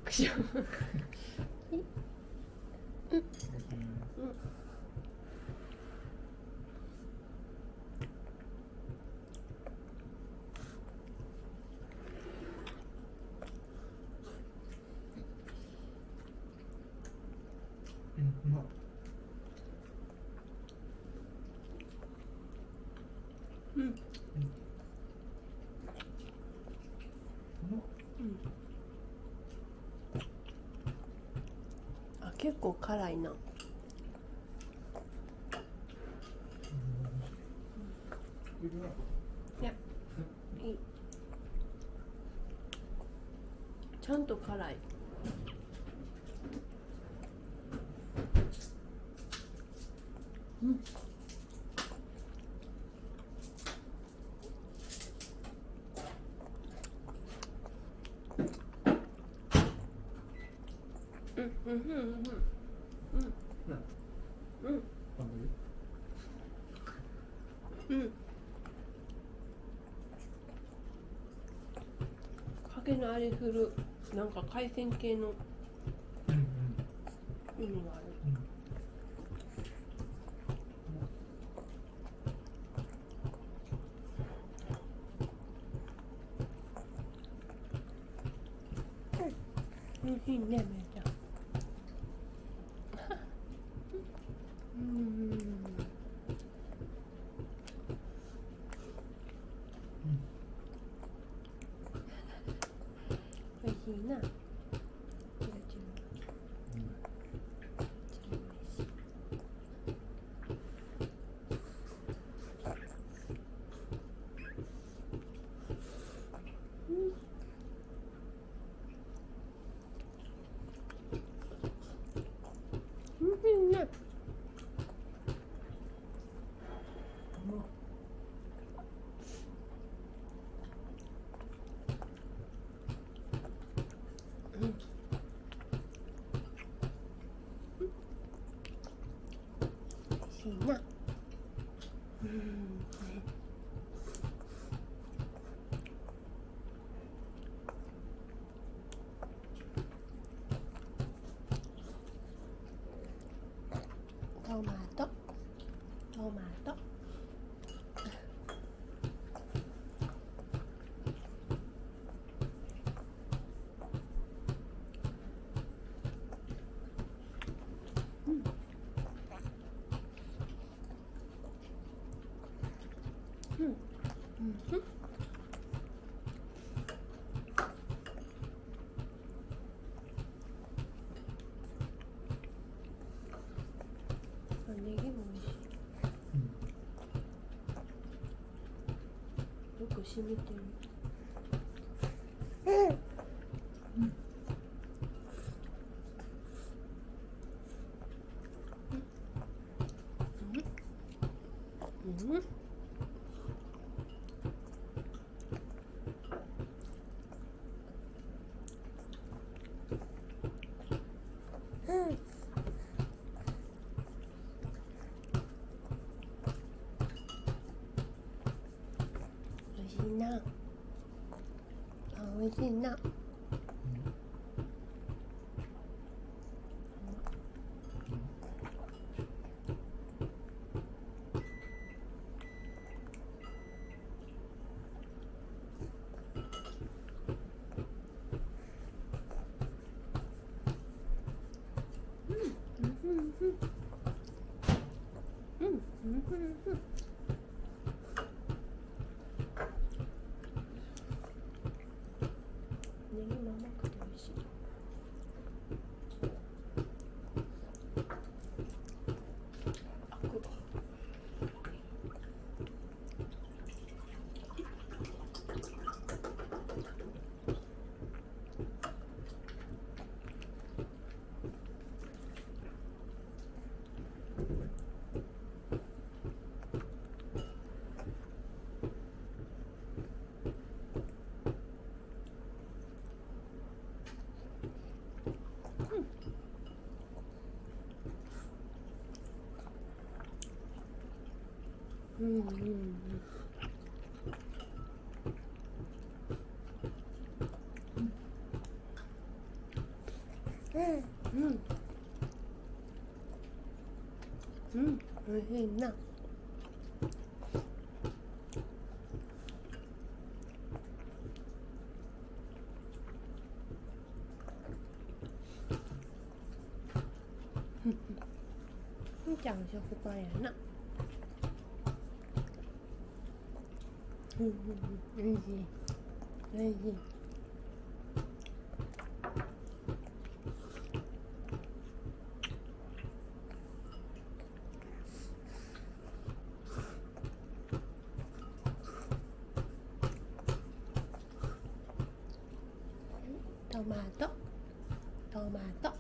くしょうまっ。うんうまっ。あ、結構辛いな。いや、いい。ちゃんと辛い。うん。うんうんうんうんうんうんかけの味する。なんか海鮮系の意味がある。美味しいね、めいちゃん。美味しいな。美味しいね。美味しいな。トマト、トマト。ネギも美味しい。よく染みてる。美味しいな。あ、美味しいな。ネギも甘くて美味しい。あく。おいしいな。みーちゃんは食パンやな。おいしいおいしい。トマトトマト。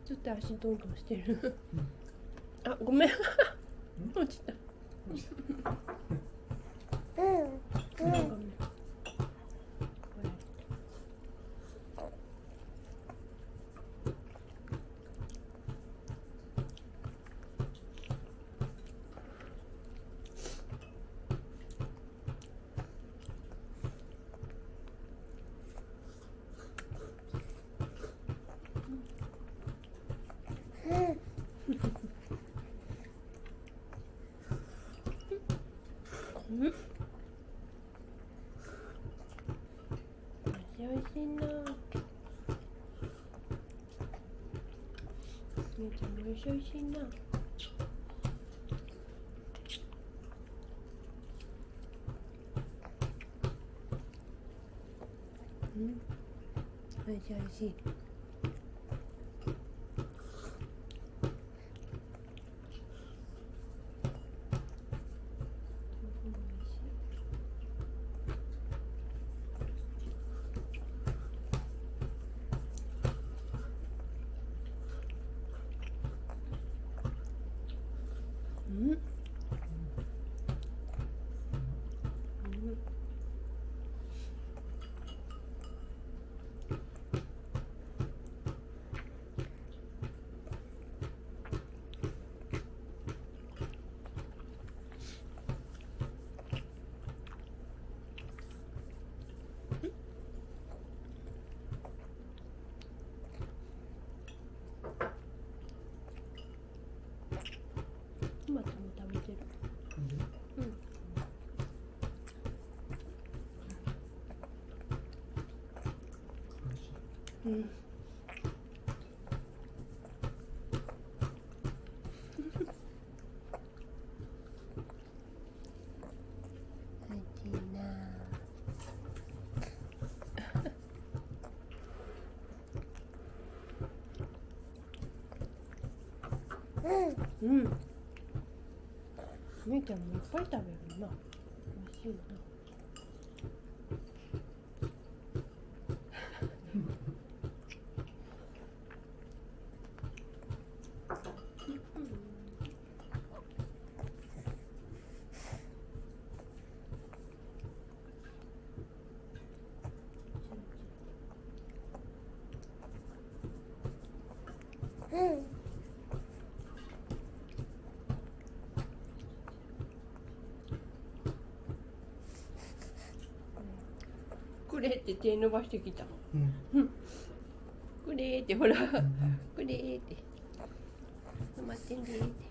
ちょっと足どんどんしてる。あ、ごめん。落ちた。ごめんごめん。おいしいな。みーちゃんもおいしいな。おいしいおいしい。トマトも食べてる。うん。うん。みーちゃんもいっぱい食べるな。美味しいな。くれって手伸ばしてきた。うん。くれってほら、うん。くれって。待ってんでって。